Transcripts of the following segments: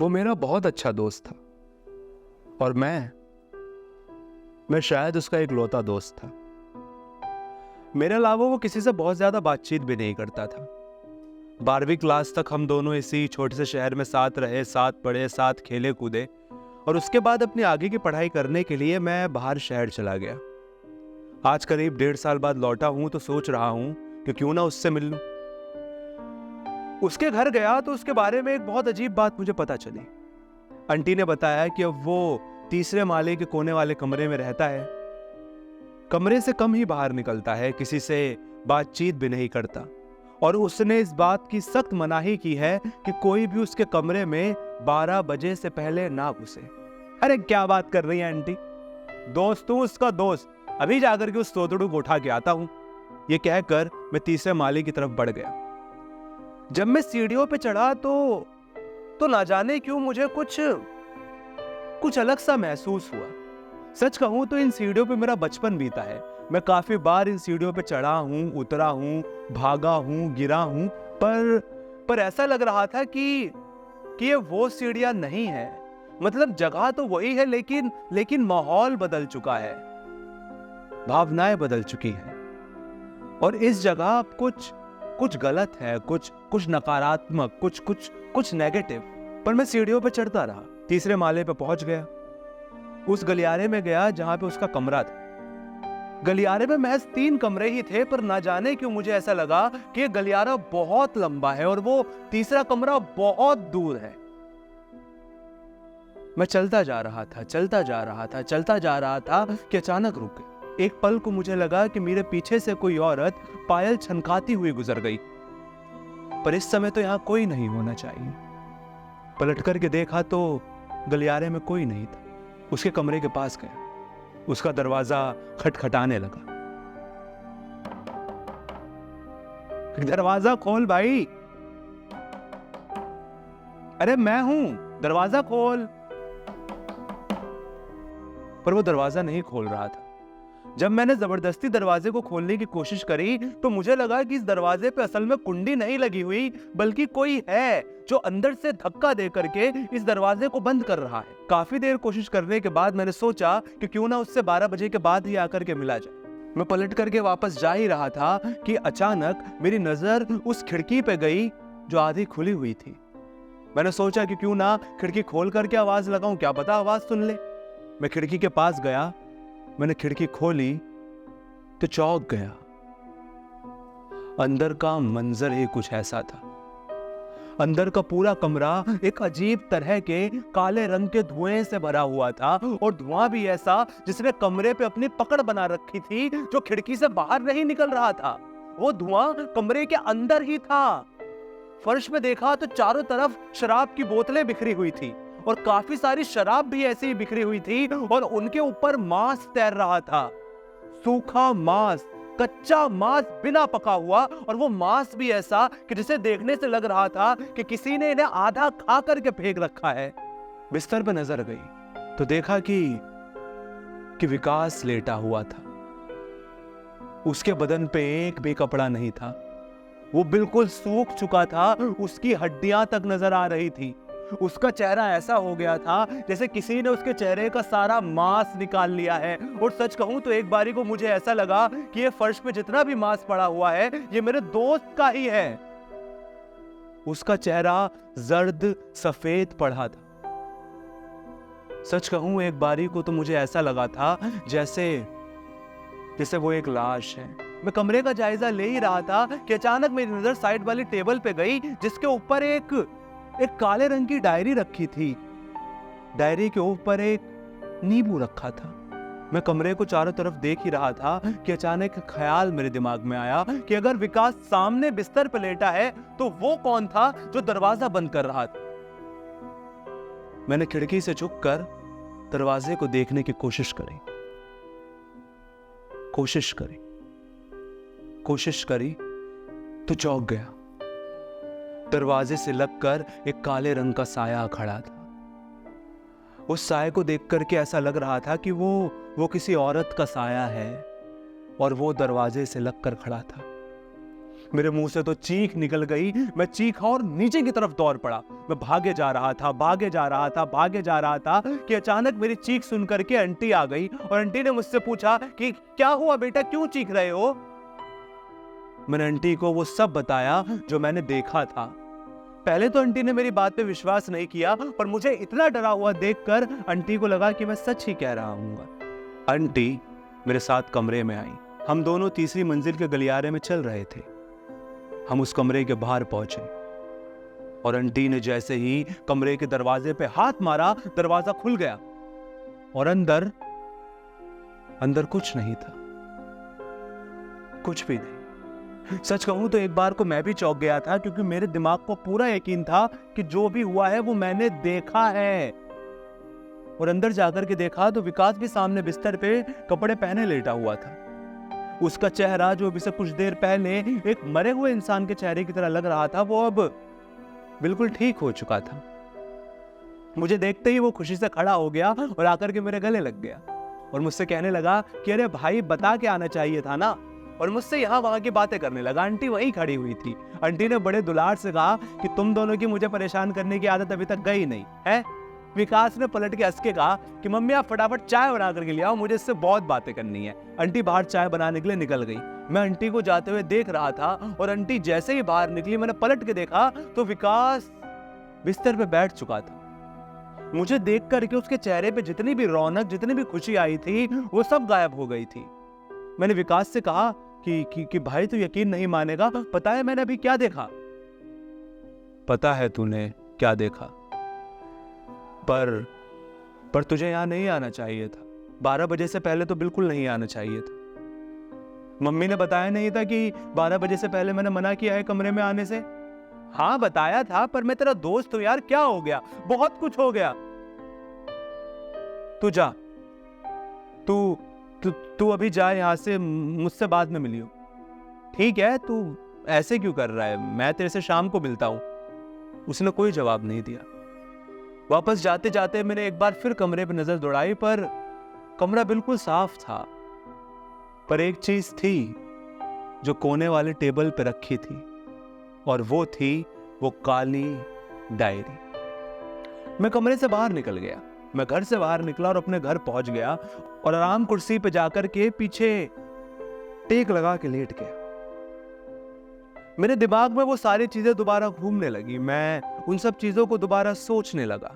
वो मेरा बहुत अच्छा दोस्त था और मैं शायद उसका इकलौता दोस्त था। मेरे अलावा वो किसी से बहुत ज्यादा बातचीत भी नहीं करता था। 12वीं क्लास तक हम दोनों इसी छोटे से शहर में साथ रहे, साथ पढ़े, साथ खेले कूदे और उसके बाद अपनी आगे की पढ़ाई करने के लिए मैं बाहर शहर चला गया। आज करीब 1.5 साल बाद लौटा हूं तो सोच रहा हूं कि क्यों ना उससे मिल लूं। उसके घर गया तो उसके बारे में एक बहुत अजीब बात मुझे पता चली। आंटी ने बताया कि अब वो 3रे माले के कोने वाले कमरे में रहता है। कमरे से कम ही बाहर निकलता है, किसी से बातचीत भी नहीं करता और उसने इस बात की सख्त मनाही की है कि कोई भी उसके कमरे में 12 बजे से पहले ना घुसे। अरे क्या बात कर रही है आंटी, दोस्त हूं उसका दोस्त, अभी जाकर के उस तोतड़ू को उठा के आता हूं। ये कहकर मैं 3रे माले की तरफ बढ़ गया। जब मैं सीढ़ियों पे चढ़ा तो ना जाने क्यों मुझे कुछ अलग सा महसूस हुआ। सच कहूं तो इन सीढ़ियों पे मेरा बचपन बीता है। मैं काफी बार इन सीढ़ियों पे चढ़ा हूं, उतरा हूं, भागा हूं, गिरा हूं, पर ऐसा लग रहा था कि ये वो सीढ़ियां नहीं है। मतलब जगह तो वही है, लेकिन माहौल बदल चुका है, भावनाएं बदल चुकी हैं और इस जगह अब कुछ गलत है, कुछ नकारात्मक, कुछ नेगेटिव। पर मैं सीढ़ियों पे चढ़ता रहा, 3रे माले पे पहुंच गया। उस गलियारे में गया जहां पे उसका कमरा था। गलियारे में महज 3 कमरे ही थे, पर ना जाने क्यों मुझे ऐसा लगा कि ये गलियारा बहुत लंबा है और वो 3रा कमरा बहुत दूर है। मैं चलता जा रहा था कि अचानक रुक गई। एक पल को मुझे लगा कि मेरे पीछे से कोई औरत पायल छनकाती हुई गुजर गई, पर इस समय तो यहां कोई नहीं होना चाहिए। पलट करके देखा तो गलियारे में कोई नहीं था। उसके कमरे के पास गया, उसका दरवाजा खटखटाने लगा। दरवाजा खोल भाई, अरे मैं हूं, दरवाजा खोल। पर वो दरवाजा नहीं खोल रहा था। जब मैंने जबरदस्ती दरवाजे को खोलने की कोशिश करी तो मुझे लगा कि इस दरवाजे पे असल में कुंडी नहीं लगी हुई, बल्कि कोई है जो अंदर से धक्का दे करके इस दरवाजे को बंद कर रहा है। काफी देर कोशिश करने के बाद मैंने सोचा कि क्यों ना उससे 12 बजे के बाद ही आकर के मिला जाए। मैं पलट करके वापस जा ही रहा था कि अचानक मेरी नजर उस खिड़की पे गई जो आधी खुली हुई थी। मैंने सोचा कि क्यों ना खिड़की खोल करके आवाज लगाऊं, क्या पता आवाज सुन ले। मैं खिड़की के पास गया, मैंने खिड़की खोली तो चौंक गया। अंदर का मंजर ही कुछ ऐसा था। अंदर का पूरा कमरा एक अजीब तरह के काले रंग के धुएं से भरा हुआ था और धुआं भी ऐसा जिसने कमरे पे अपनी पकड़ बना रखी थी, जो खिड़की से बाहर नहीं निकल रहा था। वो धुआं कमरे के अंदर ही था। फर्श में देखा तो चारों तरफ शराब की बोतलें बिखरी हुई थी और काफी सारी शराब भी ऐसी ही बिखरी हुई थी और उनके ऊपर मांस तैर रहा था। सूखा मांस, कच्चा मांस बिना पका हुआ, और वो मांस भी ऐसा कि जिसे देखने से लग रहा था कि किसी ने इन्हें आधा खा करके फेंक रखा है। बिस्तर पर नजर गई तो देखा कि विकास लेटा हुआ था। उसके बदन पे एक भी कपड़ा नहीं था, वो बिल्कुल सूख चुका था, उसकी हड्डियां तक नजर आ रही थी। उसका चेहरा ऐसा हो गया था जैसे किसी ने उसके चेहरे का सारा मांस निकाल लिया है। और सच कहूं तो एक बारी को मुझे ऐसा लगा कि ये फर्श पे जितना भी मांस पड़ा हुआ है ये मेरे दोस्त का ही है। उसका चेहरा जर्द सफेद पड़ा था। सच कहूं एक बारी को तो मुझे ऐसा लगा था जैसे वो एक लाश है। मैं कमरे का जायजा ले ही रहा था कि अचानक मेरी नजर साइड वाली टेबल पे गई जिसके ऊपर एक काले रंग की डायरी रखी थी। डायरी के ऊपर एक नींबू रखा था। मैं कमरे को चारों तरफ देख ही रहा था कि अचानक ख्याल मेरे दिमाग में आया कि अगर विकास सामने बिस्तर पर लेटा है तो वो कौन था जो दरवाजा बंद कर रहा था। मैंने खिड़की से झुककर दरवाजे को देखने की कोशिश करी तो चौंक गया। दरवाजे से लगकर एक काले रंग का साया खड़ा था। उस साये को देख करके ऐसा लग रहा था कि वो किसी औरत का साया है और वो दरवाजे से लगकर खड़ा था। मेरे मुंह से तो चीख निकल गई। मैं चीखा और नीचे की तरफ दौड़ पड़ा। मैं भागे जा रहा था कि अचानक मेरी चीख सुन करके आंटी आ गई और आंटी ने मुझसे पूछा कि क्या हुआ बेटा, क्यों चीख रहे हो? मैंने आंटी को वो सब बताया जो मैंने देखा था। पहले तो आंटी ने मेरी बात पे विश्वास नहीं किया, पर मुझे इतना डरा हुआ देखकर आंटी को लगा कि मैं सच ही कह रहा हूँ। आंटी मेरे साथ कमरे में आई। हम दोनों तीसरी मंजिल के गलियारे में चल रहे थे। हम उस कमरे के बाहर पहुंचे और आंटी ने जैसे ही कमरे के दरवाजे पे हाथ मारा, दरवाजा खुल गया और अंदर कुछ नहीं था, कुछ भी नहीं। सच कहूं तो एक बार को मैं भी चौंक गया था, क्योंकि मेरे दिमाग को पूरा यकीन था कि जो भी हुआ है वो मैंने देखा है। और अंदर जाकर के देखा तो विकास भी सामने बिस्तर पे कपड़े पहने लेटा हुआ था। उसका चेहरा, जो अभी से कुछ देर पहले एक मरे हुए इंसान के चेहरे की तरह लग रहा था, वो अब बिल्कुल ठीक हो चुका था। मुझे देखते ही वो खुशी से खड़ा हो गया और आकर के मेरे गले लग गया और मुझसे कहने लगा कि अरे भाई, बता के आना चाहिए था ना। और मुझसे यहाँ वहां की बातें करने लगा। आंटी वहीं खड़ी हुई थी। आंटी ने बड़े दुलार से कहा कि तुम दोनों की मुझे परेशान करने की आदत अभी तक गई नहीं है। विकास ने पलट के हंस के कहा कि मम्मी आप फटाफट चाय बना करके ले आओ, मुझे इससे बहुत बातें करनी है। आंटी बाहर चाय बनाने के लिए निकल गई। मैं आंटी को जाते हुए देख रहा था और आंटी जैसे ही बाहर निकली, मैंने पलट के देखा तो विकास बिस्तर पे बैठ चुका था। मुझे देख करके उसके चेहरे पे जितनी भी रौनक, जितनी भी खुशी आई थी, वो सब गायब हो गई थी। मैंने विकास से कहा कि भाई तू यकीन नहीं मानेगा, पता है मैंने अभी क्या देखा? पता है तूने क्या देखा, पर तुझे यहां नहीं आना चाहिए था। 12 बजे से पहले तो बिल्कुल नहीं आना चाहिए था। मम्मी ने बताया नहीं था कि 12 बजे से पहले मैंने मना किया है कमरे में आने से? हाँ बताया था, पर मैं तेरा दोस्त हूं यार, क्या हो गया? बहुत कुछ हो गया। तू जा, तू अभी जा यहां से, मुझसे बाद में मिलियो। ठीक है, तू ऐसे क्यों कर रहा है? मैं तेरे से शाम को मिलता हूं। उसने कोई जवाब नहीं दिया। वापस जाते जाते मैंने एक बार फिर कमरे पर नजर दौड़ाई, पर कमरा बिल्कुल साफ था। पर एक चीज थी जो कोने वाले टेबल पर रखी थी, और वो थी वो काली डायरी। मैं कमरे से बाहर निकल गया। मैं घर से बाहर निकला और अपने घर पहुंच गया और आराम कुर्सी पे जाकर के पीछे टेक लगा के लेट गया। मेरे दिमाग में वो सारी चीजें दोबारा घूमने लगी। मैं उन सब चीजों को दोबारा सोचने लगा।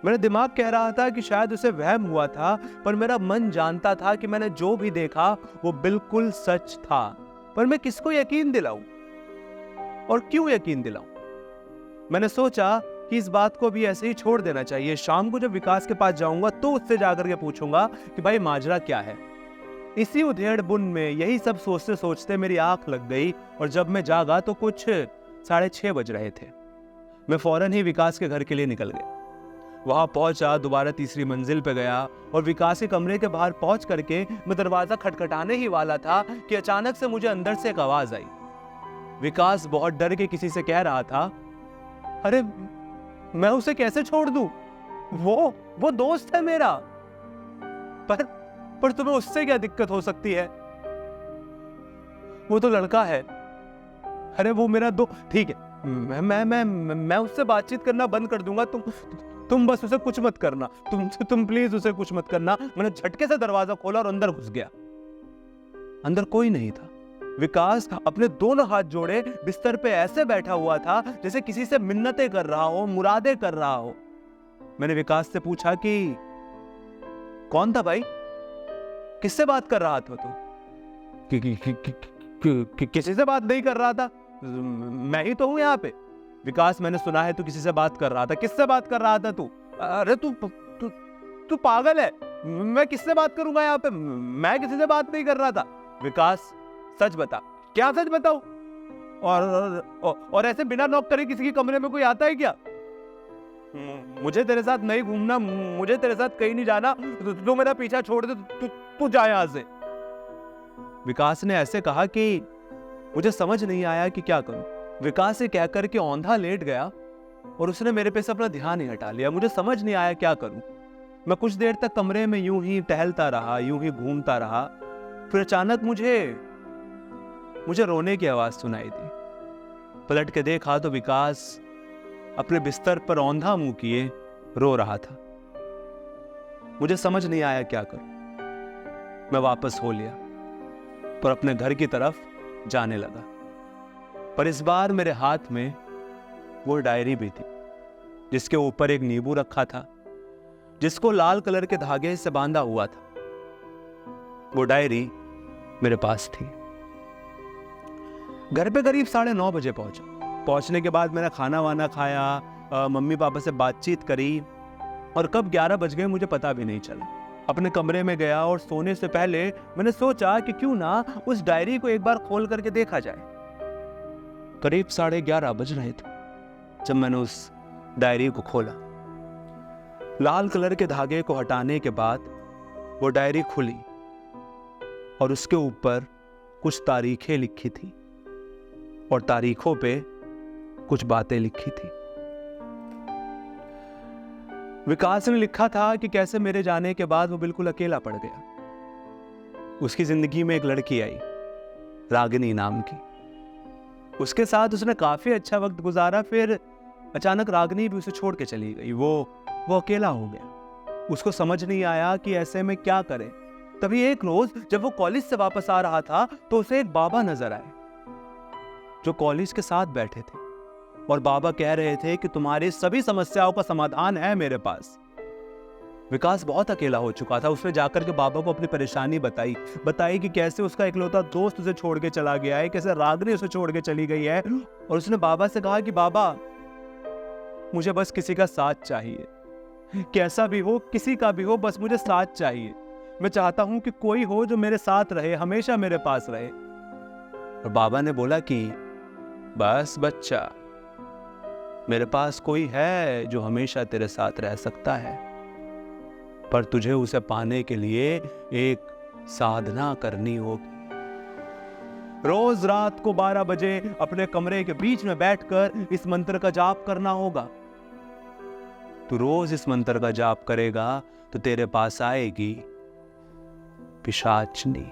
मेरा दिमाग कह रहा था कि शायद उसे वहम हुआ था, पर मेरा मन जानता था कि मैंने जो भी देखा वो बिल्कुल सच था। पर मैं किसको यकीन दिलाऊं और क्यों यकीन दिलाऊं? मैंने सोचा कि इस बात को भी ऐसे ही छोड़ देना चाहिए। शाम को जब विकास के पास जाऊंगा तो उससे जाकर के पूछूंगा कि भाई माजरा क्या है। इसी उधेड़ बुन में यही सब सोचते सोचते मेरी आंख लग गई और जब मैं जागा तो कुछ 6:30 बज रहे थे। मैं फौरन ही विकास के घर के लिए निकल गया। वहां पहुंचा, दोबारा तीसरी मंजिल पे गया और विकास के कमरे के बाहर पहुंच करके मैं दरवाजा खटखटाने ही वाला था कि अचानक से मुझे अंदर से एक आवाज आई। विकास बहुत डर के किसी से कह रहा था, अरे मैं उसे कैसे छोड़ दूं? वो दोस्त है मेरा। पर तुम्हें उससे क्या दिक्कत हो सकती है? वो तो लड़का है। अरे वो मेरा ठीक है, मैं उससे बातचीत करना बंद कर दूंगा। तुम बस उसे कुछ मत करना। तुम प्लीज उसे कुछ मत करना। मैंने झटके से दरवाजा खोला और अंदर घुस गया। अंदर कोई नहीं था। विकास अपने दोनों हाथ जोड़े बिस्तर पे ऐसे बैठा हुआ था जैसे किसी से मिन्नतें कर रहा हो, मुरादें कर रहा हो। मैंने विकास से पूछा कि कौन था भाई? किससे बात कर रहा था तू? किसी से बात नहीं कर रहा था, मैं ही तो हूं यहाँ पे। विकास, मैंने सुना है तू किसी से बात कर रहा था। किससे बात कर रहा था तू? अरे तू पागल है। मैं किससे बात करूंगा यहाँ पे? मैं किसी से बात नहीं कर रहा था। विकास सच बता। क्या सच बताऊं? और ऐसे बिना नॉक करे किसी के कमरे में कोई आता है क्या? मुझे तेरे साथ नहीं घूमना, मुझे तेरे साथ कहीं नहीं जाना। तू मेरा पीछा छोड़ दे, तू जा यहां से। विकास ने ऐसे कहा कि मुझे समझ नहीं आया कि क्या करूं। विकास से कहकर के औंधा लेट गया और उसने मेरे पे से अपना ध्यान ही हटा लिया। मुझे समझ नहीं आया क्या करूं। मैं कुछ देर तक कमरे में यूं ही टहलता रहा, यूं ही घूमता रहा। फिर अचानक मुझे मुझे रोने की आवाज सुनाई दी। पलट के देखा तो विकास अपने बिस्तर पर औंधा मुंह किए रो रहा था। मुझे समझ नहीं आया क्या करूं। मैं वापस हो लिया पर अपने घर की तरफ जाने लगा। पर इस बार मेरे हाथ में वो डायरी भी थी जिसके ऊपर एक नींबू रखा था, जिसको लाल कलर के धागे से बांधा हुआ था। वो डायरी मेरे पास थी। घर पे करीब 9:30 बजे पहुंचा। पहुंचने के बाद मैंने खाना वाना खाया, मम्मी पापा से बातचीत करी और कब 11 बज गए मुझे पता भी नहीं चला। अपने कमरे में गया और सोने से पहले मैंने सोचा कि क्यों ना उस डायरी को एक बार खोल करके देखा जाए। करीब 11:30 बज रहे थे जब मैंने उस डायरी को खोला। लाल कलर के धागे को हटाने के बाद वो डायरी खुली और उसके ऊपर कुछ तारीखें लिखी थी और तारीखों पे कुछ बातें लिखी थी। विकास ने लिखा था कि कैसे मेरे जाने के बाद वो बिल्कुल अकेला पड़ गया। उसकी जिंदगी में एक लड़की आई, रागिनी नाम की। उसके साथ उसने काफी अच्छा वक्त गुजारा, फिर अचानक रागिनी भी उसे छोड़ के चली गई। वो अकेला हो गया। उसको समझ नहीं आया कि ऐसे में क्या करे। तभी एक रोज जब वो कॉलेज से वापस आ रहा था तो उसे एक बाबा नजर आए जो कॉलेज के साथ बैठे थे और बाबा कह रहे थे कि तुम्हारी सभी समस्याओं का समाधान है मेरे पास। विकास बहुत अकेला हो चुका था। उसने जाकर के बाबा को अपनी परेशानी बताई कि कैसे उसका इकलौता दोस्त उसे छोड़ के चला गया है, कैसे रागिनी उसे छोड़ के चली गई है। और उसने बाबा से कहा कि बाबा, मुझे बस किसी का साथ चाहिए, कैसा भी हो, किसी का भी हो, बस मुझे साथ चाहिए। मैं चाहता हूं कि कोई हो जो मेरे साथ रहे, हमेशा मेरे पास रहे। और बाबा ने बोला कि बस बच्चा, मेरे पास कोई है जो हमेशा तेरे साथ रह सकता है, पर तुझे उसे पाने के लिए एक साधना करनी होगी। रोज रात को 12 बजे अपने कमरे के बीच में बैठकर इस मंत्र का जाप करना होगा। तू रोज इस मंत्र का जाप करेगा तो तेरे पास आएगी पिशाचनी।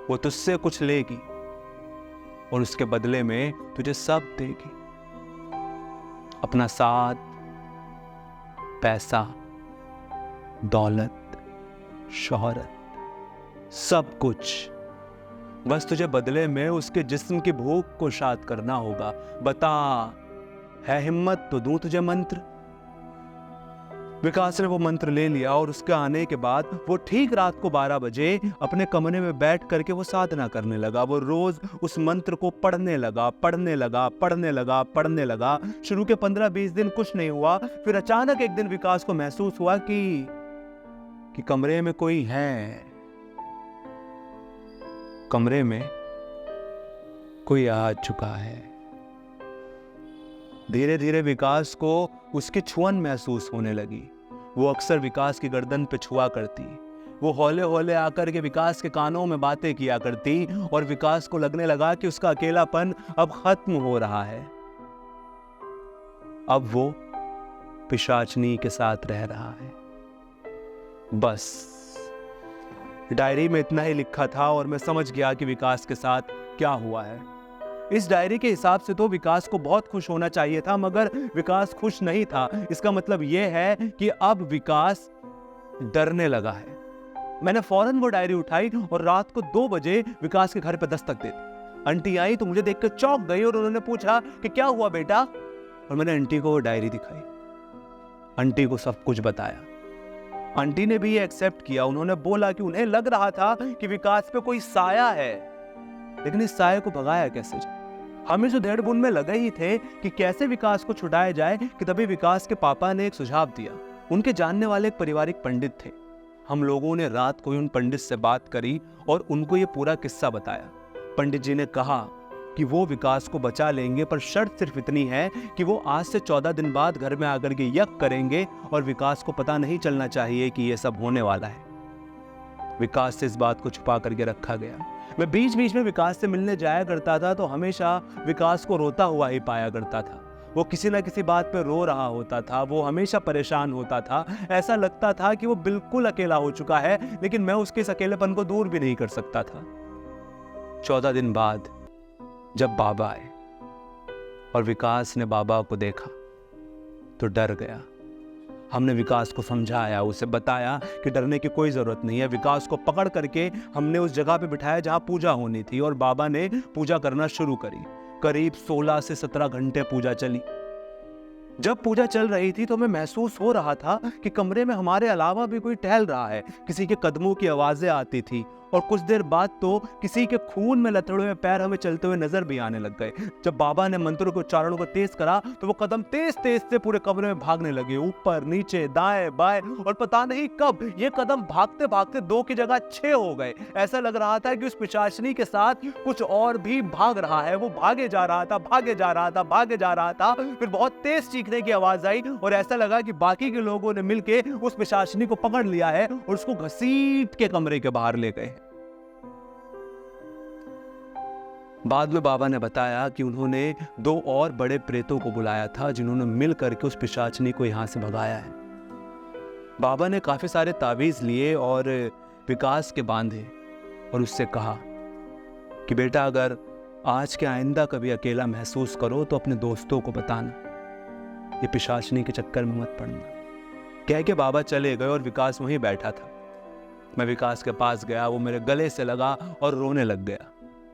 वो तुझसे कुछ लेगी और उसके बदले में तुझे सब देगी, अपना साथ, पैसा, दौलत, शोहरत, सब कुछ। बस तुझे बदले में उसके जिस्म की भूख को शांत करना होगा। बता, है हिम्मत तो दूं तुझे मंत्र। विकास ने वो मंत्र ले लिया और उसके आने के बाद वो ठीक रात को 12 बजे अपने कमरे में बैठ करके वो साधना करने लगा। वो रोज उस मंत्र को पढ़ने लगा। शुरू के 15-20 दिन कुछ नहीं हुआ। फिर अचानक एक दिन विकास को महसूस हुआ कि कमरे में कोई है, कमरे में कोई आ चुका है। धीरे धीरे विकास को उसकी छुअन महसूस होने लगी। वो अक्सर विकास की गर्दन पे छुआ करती। वो हौले हौले आकर के विकास के कानों में बातें किया करती और विकास को लगने लगा कि उसका अकेलापन अब खत्म हो रहा है। अब वो पिशाचनी के साथ रह रहा है। बस डायरी में इतना ही लिखा था और मैं समझ गया कि विकास के साथ क्या हुआ है। इस डायरी के हिसाब से तो विकास को बहुत खुश होना चाहिए था, मगर विकास खुश नहीं था। इसका मतलब यह है कि अब विकास डरने लगा है। मैंने फौरन वो डायरी उठाई और रात को 2 बजे विकास के घर पर दस्तक दे दी। आंटी आई तो मुझे देखकर चौंक गई और उन्होंने पूछा कि क्या हुआ बेटा। और मैंने आंटी को वो डायरी दिखाई, आंटी को सब कुछ बताया। आंटी ने भी ये एक्सेप्ट किया। उन्होंने बोला कि उन्हें लग रहा था कि विकास पे कोई साया है, लेकिन इस साये को भगाया कैसे जाए। हम इस उधेड़-बुन में लगे ही थे कि कैसे विकास को छुड़ाया जाए कि तभी विकास के पापा ने एक सुझाव दिया। उनके जानने वाले एक पारिवारिक पंडित थे। हम लोगों ने रात को ही उन पंडित से बात करी और उनको ये पूरा किस्सा बताया। पंडित जी ने कहा कि वो विकास को बचा लेंगे, पर शर्त सिर्फ इतनी है कि वो आज से 14 दिन बाद घर में आकर के यज्ञ करेंगे और विकास को पता नहीं चलना चाहिए कि ये सब होने वाला है। विकास से इस बात को छुपा करके रखा गया। मैं बीच बीच में विकास से मिलने जाया करता था तो हमेशा विकास को रोता हुआ ही पाया करता था। वो किसी ना किसी बात पे रो रहा होता था, वो हमेशा परेशान होता था। ऐसा लगता था कि वो बिल्कुल अकेला हो चुका है, लेकिन मैं उसके इस अकेलेपन को दूर भी नहीं कर सकता था। 14 दिन बाद जब बाबा आए और विकास ने बाबा को देखा तो डर गया। हमने विकास को समझाया, उसे बताया कि डरने की कोई ज़रूरत नहीं है। विकास को पकड़ करके हमने उस जगह पे बिठाया जहाँ पूजा होनी थी और बाबा ने पूजा करना शुरू करी। करीब 16 से 17 घंटे पूजा चली। जब पूजा चल रही थी तो हमें महसूस हो रहा था कि कमरे में हमारे अलावा भी कोई टहल रहा है। किसी के कदमों की आवाज़ें आती थी और कुछ देर बाद तो किसी के खून में लथड़े हुए पैर हमें चलते हुए नजर भी आने लग गए। जब बाबा ने मंत्रों के उच्चारणों को तेज करा तो वो कदम तेज तेज से पूरे कमरे में भागने लगे, ऊपर नीचे दाएं बाएं, और पता नहीं कब ये कदम भागते भागते 2 की जगह 6 हो गए। ऐसा लग रहा था कि उस पिशाचिनी के साथ कुछ और भी भाग रहा है। वो भागे जा रहा था, भागे जा रहा था, भागे जा रहा था। फिर बहुत तेज चीखने की आवाज आई और ऐसा लगा कि बाकी के लोगों ने मिलके उस पिशाचिनी को पकड़ लिया है और उसको घसीट के कमरे के बाहर ले गए। बाद में बाबा ने बताया कि उन्होंने 2 और बड़े प्रेतों को बुलाया था जिन्होंने मिल करके उस पिशाचिनी को यहां से भगाया है। बाबा ने काफी सारे तावीज लिए और विकास के बांधे और उससे कहा कि बेटा, अगर आज के आइंदा कभी अकेला महसूस करो तो अपने दोस्तों को बताना, ये पिशाचिनी के चक्कर में मत पड़ना। कह के बाबा चले गए और विकास वहीं बैठा था। मैं विकास के पास गया, वो मेरे गले से लगा और रोने लग गया।